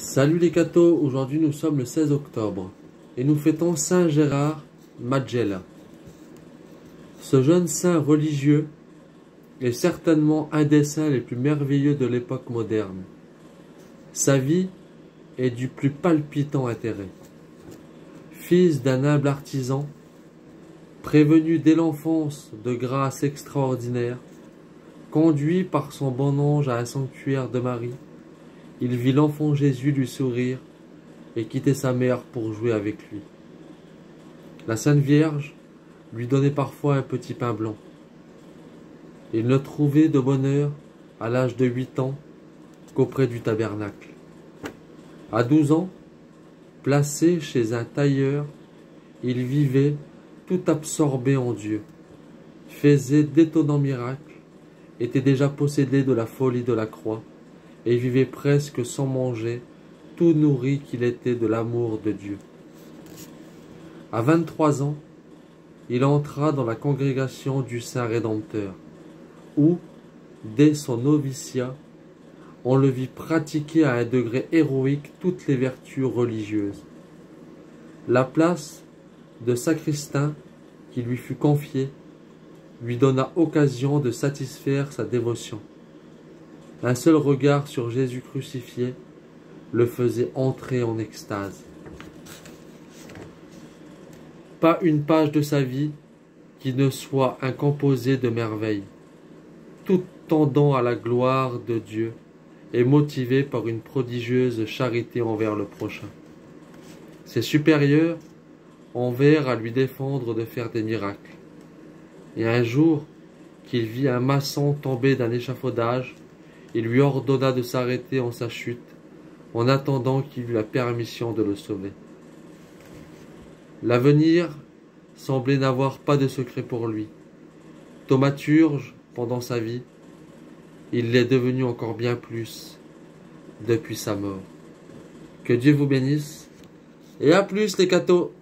Salut les cathos, aujourd'hui nous sommes le 16 octobre et nous fêtons Saint Gérard Majella. Ce jeune saint religieux est certainement un des saints les plus merveilleux de l'époque moderne. Sa vie est du plus palpitant intérêt. Fils d'un humble artisan, prévenu dès l'enfance de grâce extraordinaire, conduit par son bon ange à un sanctuaire de Marie, il vit l'enfant Jésus lui sourire et quitter sa mère pour jouer avec lui. La Sainte Vierge lui donnait parfois un petit pain blanc. Il ne trouvait de bonheur à l'âge de 8 ans qu'auprès du tabernacle. À 12 ans, placé chez un tailleur, il vivait tout absorbé en Dieu, faisait d'étonnants miracles, était déjà possédé de la folie de la croix, et vivait presque sans manger, tout nourri qu'il était de l'amour de Dieu. À 23 ans, il entra dans la congrégation du Saint Rédempteur, où, dès son noviciat, on le vit pratiquer à un degré héroïque toutes les vertus religieuses. La place de sacristain qui lui fut confiée lui donna occasion de satisfaire sa dévotion. Un seul regard sur Jésus crucifié le faisait entrer en extase. Pas une page de sa vie qui ne soit un composé de merveilles, tout tendant à la gloire de Dieu et motivé par une prodigieuse charité envers le prochain. Ses supérieurs envinrent à lui défendre de faire des miracles. Et un jour qu'il vit un maçon tomber d'un échafaudage, il lui ordonna de s'arrêter en sa chute, en attendant qu'il eût la permission de le sauver. L'avenir semblait n'avoir pas de secret pour lui. Thaumaturge pendant sa vie, il l'est devenu encore bien plus depuis sa mort. Que Dieu vous bénisse, et à plus les cathos!